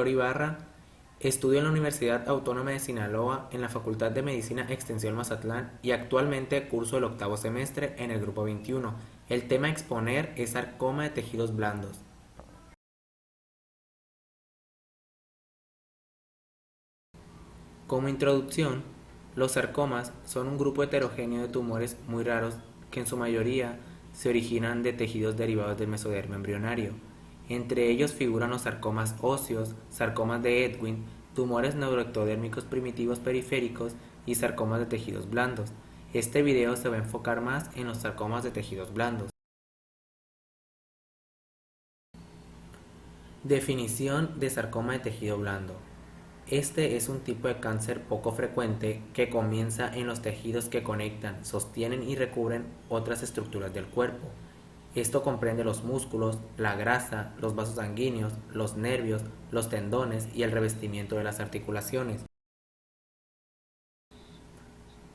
Ibarra, estudio en la Universidad Autónoma de Sinaloa en la Facultad de Medicina Extensión Mazatlán y actualmente curso el octavo semestre en el grupo 21. El tema a exponer es sarcoma de tejidos blandos. Como introducción, los sarcomas son un grupo heterogéneo de tumores muy raros que en su mayoría se originan de tejidos derivados del mesodermo embrionario. Entre ellos figuran los sarcomas óseos, sarcomas de Ewing, tumores neuroectodérmicos primitivos periféricos y sarcomas de tejidos blandos. Este video se va a enfocar más en los sarcomas de tejidos blandos. Definición de sarcoma de tejido blando. Este es un tipo de cáncer poco frecuente que comienza en los tejidos que conectan, sostienen y recubren otras estructuras del cuerpo. Esto comprende los músculos, la grasa, los vasos sanguíneos, los nervios, los tendones y el revestimiento de las articulaciones.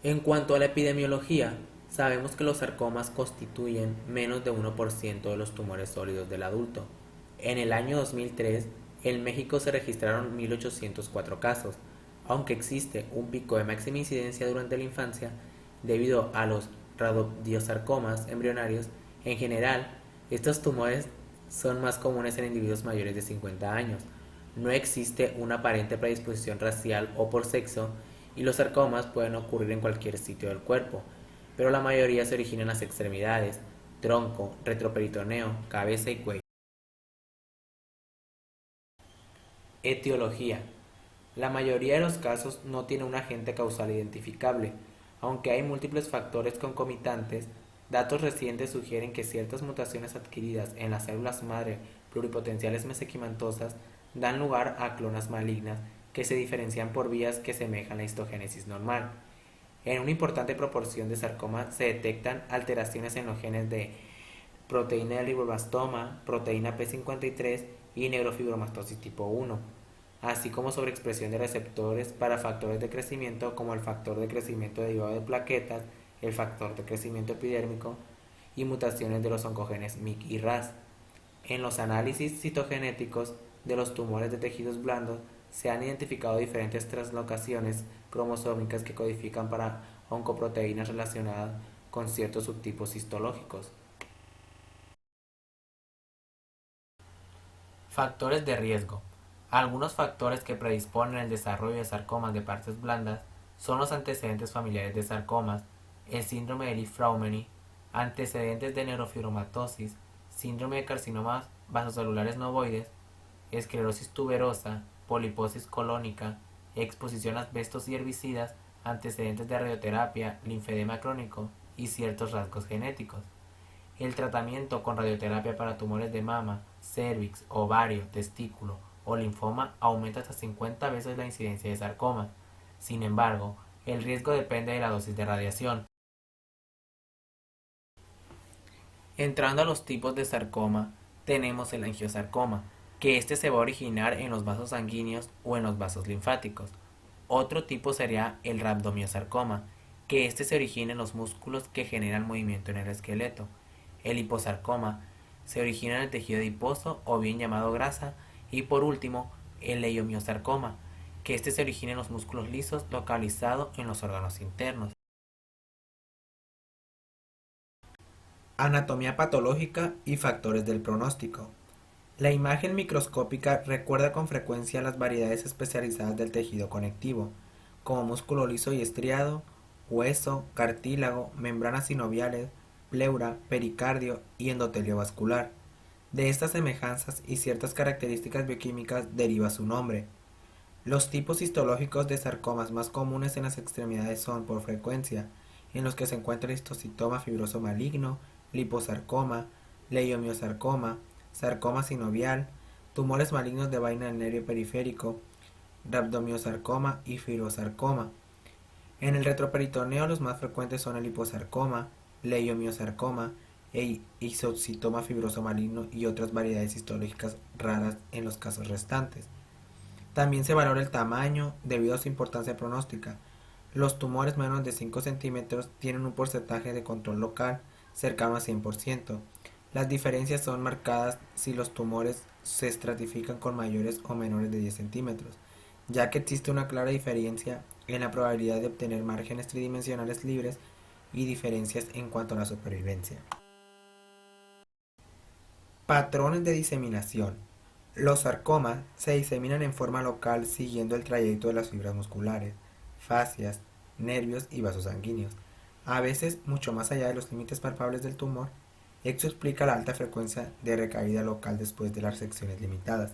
En cuanto a la epidemiología, sabemos que los sarcomas constituyen menos de 1% de los tumores sólidos del adulto. En el año 2003, en México se registraron 1.804 casos, aunque existe un pico de máxima incidencia durante la infancia debido a los radioideosarcomas embrionarios. En general, estos tumores son más comunes en individuos mayores de 50 años. No existe una aparente predisposición racial o por sexo y los sarcomas pueden ocurrir en cualquier sitio del cuerpo, pero la mayoría se origina en las extremidades, tronco, retroperitoneo, cabeza y cuello. Etiología. La mayoría de los casos no tiene un agente causal identificable, aunque hay múltiples factores concomitantes. Datos recientes sugieren que ciertas mutaciones adquiridas en las células madre pluripotenciales mesenquimantosas dan lugar a clonas malignas que se diferencian por vías que semejan la histogénesis normal. En una importante proporción de sarcomas se detectan alteraciones en los genes de proteína del glioblastoma, proteína P53 y neurofibromatosis tipo 1, así como sobreexpresión de receptores para factores de crecimiento como el factor de crecimiento derivado de plaquetas, el factor de crecimiento epidérmico y mutaciones de los oncogenes MYC y RAS. En los análisis citogenéticos de los tumores de tejidos blandos se han identificado diferentes translocaciones cromosómicas que codifican para oncoproteínas relacionadas con ciertos subtipos histológicos. Factores de riesgo. Algunos factores que predisponen el desarrollo de sarcomas de partes blandas son los antecedentes familiares de sarcomas, el síndrome de Li-Fraumeni, antecedentes de neurofibromatosis, síndrome de carcinomas vasocelulares no ovoides, esclerosis tuberosa, poliposis colónica, exposición a asbestos y herbicidas, antecedentes de radioterapia, linfedema crónico y ciertos rasgos genéticos. El tratamiento con radioterapia para tumores de mama, cervix, ovario, testículo o linfoma aumenta hasta 50 veces la incidencia de sarcomas. Sin embargo, el riesgo depende de la dosis de radiación. Entrando a los tipos de sarcoma, tenemos el angiosarcoma, que este se va a originar en los vasos sanguíneos o en los vasos linfáticos. Otro tipo sería el rhabdomiosarcoma, que este se origina en los músculos que generan movimiento en el esqueleto. El liposarcoma se origina en el tejido adiposo o bien llamado grasa. Y por último, el leiomiosarcoma, que este se origina en los músculos lisos localizado en los órganos internos. Anatomía patológica y factores del pronóstico. La imagen microscópica recuerda con frecuencia las variedades especializadas del tejido conectivo, como músculo liso y estriado, hueso, cartílago, membranas sinoviales, pleura, pericardio y endotelio vascular. De estas semejanzas y ciertas características bioquímicas deriva su nombre. Los tipos histológicos de sarcomas más comunes en las extremidades son, por frecuencia, en los que se encuentra el histocitoma fibroso maligno, liposarcoma, leiomiosarcoma, sarcoma sinovial, tumores malignos de vaina del nervio periférico, rhabdomiosarcoma y fibrosarcoma. En el retroperitoneo los más frecuentes son el liposarcoma, leiomiosarcoma e isocitoma fibroso maligno y otras variedades histológicas raras en los casos restantes. También se valora el tamaño debido a su importancia pronóstica. Los tumores menos de 5 centímetros tienen un porcentaje de control local cercano a 100%. Las diferencias son marcadas si los tumores se estratifican con mayores o menores de 10 centímetros, ya que existe una clara diferencia en la probabilidad de obtener márgenes tridimensionales libres y diferencias en cuanto a la supervivencia. Patrones de diseminación. Los sarcomas se diseminan en forma local siguiendo el trayecto de las fibras musculares, fascias, nervios y vasos sanguíneos, a veces mucho más allá de los límites palpables del tumor. Esto explica la alta frecuencia de recaída local después de las secciones limitadas.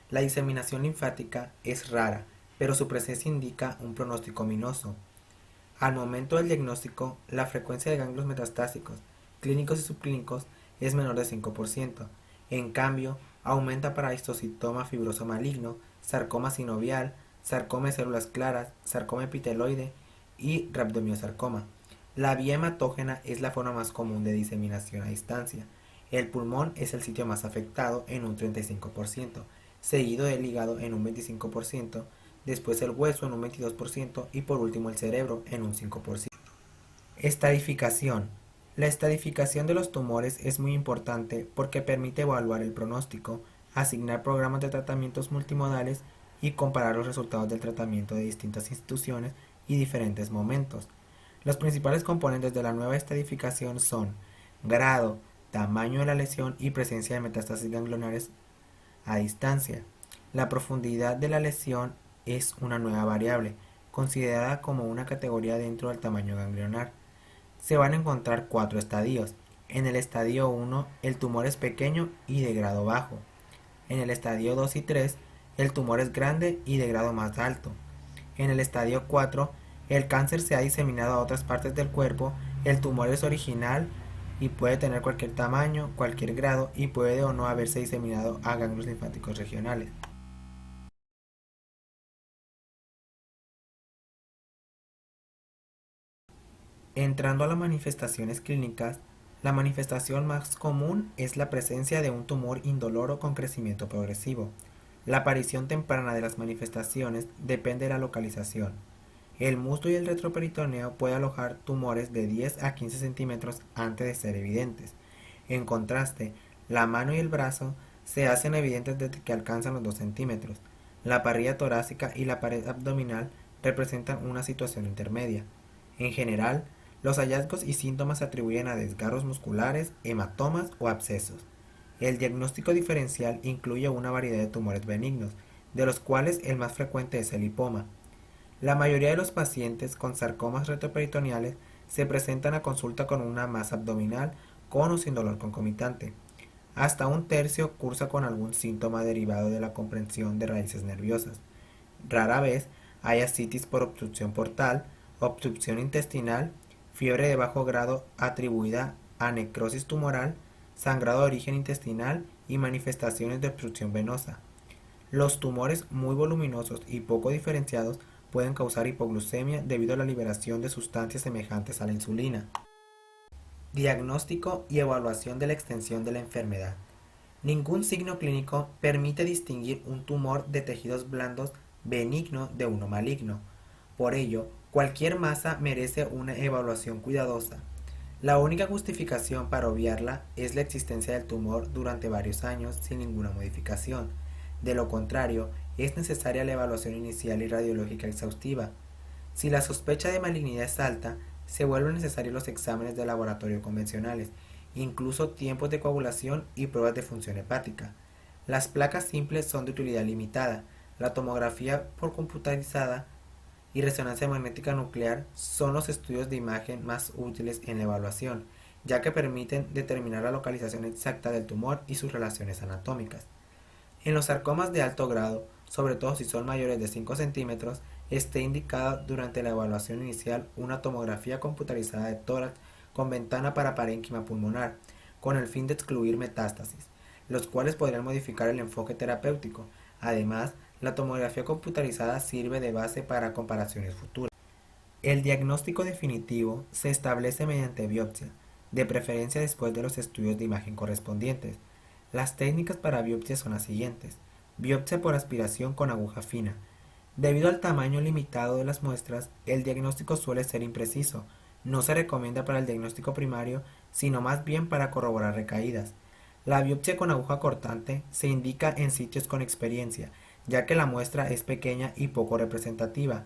La diseminación linfática es rara, pero su presencia indica un pronóstico ominoso. Al momento del diagnóstico, la frecuencia de ganglios metastásicos, clínicos y subclínicos, es menor de 5%. En cambio, aumenta para histocitoma fibroso maligno, sarcoma sinovial, sarcoma de células claras, sarcoma epiteloide y rhabdomyosarcoma. La vía hematógena es la forma más común de diseminación a distancia. El pulmón es el sitio más afectado en un 35%, seguido del hígado en un 25%, después el hueso en un 22% y por último el cerebro en un 5%. Estadificación. La estadificación de los tumores es muy importante porque permite evaluar el pronóstico, asignar programas de tratamientos multimodales y comparar los resultados del tratamiento de distintas instituciones y diferentes momentos. Los principales componentes de la nueva estadificación son grado, tamaño de la lesión y presencia de metástasis ganglionares a distancia. La profundidad de la lesión es una nueva variable, considerada como una categoría dentro del tamaño ganglionar. Se van a encontrar 4 estadios. En el estadio 1, el tumor es pequeño y de grado bajo. En el estadio 2 y 3, el tumor es grande y de grado más alto. En el estadio 4, el cáncer se ha diseminado a otras partes del cuerpo, el tumor es original y puede tener cualquier tamaño, cualquier grado y puede o no haberse diseminado a ganglios linfáticos regionales. Entrando a las manifestaciones clínicas, la manifestación más común es la presencia de un tumor indoloro con crecimiento progresivo. La aparición temprana de las manifestaciones depende de la localización. El muslo y el retroperitoneo puede alojar tumores de 10 a 15 centímetros antes de ser evidentes. En contraste, la mano y el brazo se hacen evidentes desde que alcanzan los 2 centímetros. La parrilla torácica y la pared abdominal representan una situación intermedia. En general, los hallazgos y síntomas se atribuyen a desgarros musculares, hematomas o abscesos. El diagnóstico diferencial incluye una variedad de tumores benignos, de los cuales el más frecuente es el lipoma. La mayoría de los pacientes con sarcomas retroperitoneales se presentan a consulta con una masa abdominal con o sin dolor concomitante. Hasta un tercio cursa con algún síntoma derivado de la comprensión de raíces nerviosas. Rara vez hay ascitis por obstrucción portal, obstrucción intestinal, fiebre de bajo grado atribuida a necrosis tumoral, sangrado de origen intestinal y manifestaciones de obstrucción venosa. Los tumores muy voluminosos y poco diferenciados pueden causar hipoglucemia debido a la liberación de sustancias semejantes a la insulina. Diagnóstico y evaluación de la extensión de la enfermedad. Ningún signo clínico permite distinguir un tumor de tejidos blandos benigno de uno maligno. Por ello, cualquier masa merece una evaluación cuidadosa. La única justificación para obviarla es la existencia del tumor durante varios años sin ninguna modificación. De lo contrario, es necesaria la evaluación inicial y radiológica exhaustiva. Si la sospecha de malignidad es alta, se vuelven necesarios los exámenes de laboratorio convencionales, incluso tiempos de coagulación y pruebas de función hepática. Las placas simples son de utilidad limitada. La tomografía por computarizada y resonancia magnética nuclear son los estudios de imagen más útiles en la evaluación, ya que permiten determinar la localización exacta del tumor y sus relaciones anatómicas. En los sarcomas de alto grado, sobre todo si son mayores de 5 centímetros, esté indicada durante la evaluación inicial una tomografía computarizada de tórax con ventana para parénquima pulmonar, con el fin de excluir metástasis, los cuales podrían modificar el enfoque terapéutico. Además, la tomografía computarizada sirve de base para comparaciones futuras. El diagnóstico definitivo se establece mediante biopsia, de preferencia después de los estudios de imagen correspondientes. Las técnicas para biopsia son las siguientes. Biopsia por aspiración con aguja fina. Debido al tamaño limitado de las muestras, el diagnóstico suele ser impreciso. No se recomienda para el diagnóstico primario, sino más bien para corroborar recaídas. La biopsia con aguja cortante se indica en sitios con experiencia, ya que la muestra es pequeña y poco representativa.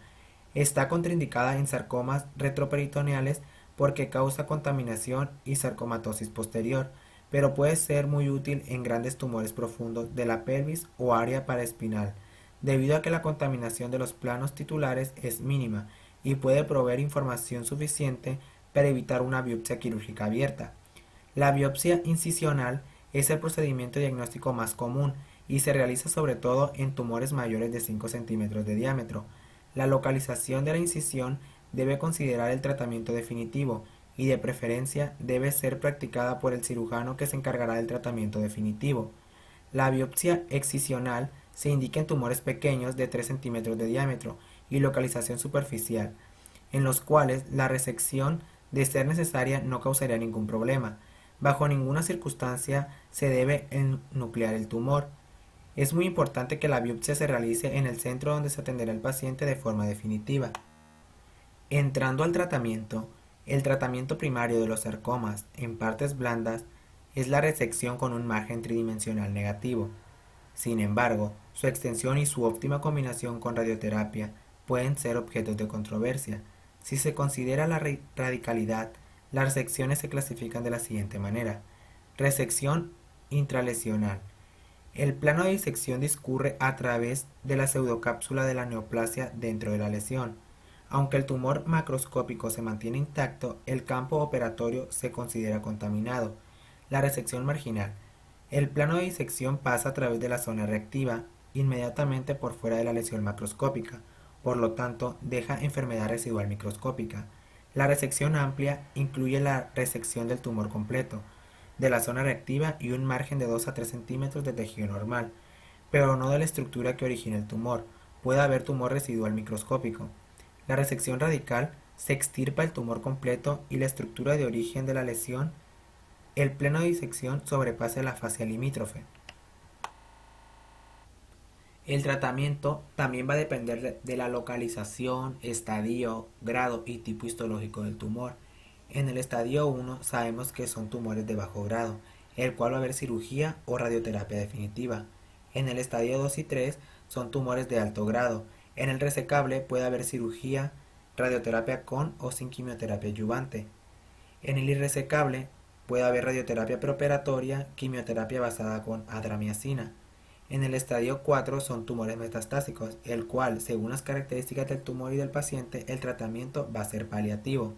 Está contraindicada en sarcomas retroperitoneales porque causa contaminación y sarcomatosis posterior, pero puede ser muy útil en grandes tumores profundos de la pelvis o área paraespinal, debido a que la contaminación de los planos titulares es mínima y puede proveer información suficiente para evitar una biopsia quirúrgica abierta. La biopsia incisional es el procedimiento diagnóstico más común y se realiza sobre todo en tumores mayores de 5 centímetros de diámetro. La localización de la incisión debe considerar el tratamiento definitivo y de preferencia debe ser practicada por el cirujano que se encargará del tratamiento definitivo. La biopsia excisional se indica en tumores pequeños de 3 centímetros de diámetro y localización superficial, en los cuales la resección, de ser necesaria, no causaría ningún problema. Bajo ninguna circunstancia se debe enuclear el tumor. Es muy importante que la biopsia se realice en el centro donde se atenderá al paciente de forma definitiva. Entrando al tratamiento, el tratamiento primario de los sarcomas en partes blandas es la resección con un margen tridimensional negativo. Sin embargo, su extensión y su óptima combinación con radioterapia pueden ser objetos de controversia. Si se considera la radicalidad, las resecciones se clasifican de la siguiente manera. Resección intralesional. El plano de disección discurre a través de la pseudocápsula de la neoplasia dentro de la lesión. Aunque el tumor macroscópico se mantiene intacto, el campo operatorio se considera contaminado. La resección marginal. El plano de disección pasa a través de la zona reactiva, inmediatamente por fuera de la lesión macroscópica, por lo tanto deja enfermedad residual microscópica. La resección amplia incluye la resección del tumor completo, de la zona reactiva y un margen de 2 a 3 centímetros de tejido normal, pero no de la estructura que origina el tumor. Puede haber tumor residual microscópico. La resección radical se extirpa el tumor completo y la estructura de origen de la lesión. El plano de disección sobrepasa la fascia limítrofe. El tratamiento también va a depender de la localización, estadio, grado y tipo histológico del tumor. En el estadio 1 sabemos que son tumores de bajo grado, el cual va a haber cirugía o radioterapia definitiva. En el estadio 2 y 3 son tumores de alto grado. En el resecable puede haber cirugía, radioterapia con o sin quimioterapia adyuvante. En el irresecable puede haber radioterapia preoperatoria, quimioterapia basada con adramiacina. En el estadio 4 son tumores metastásicos, el cual, según las características del tumor y del paciente, el tratamiento va a ser paliativo.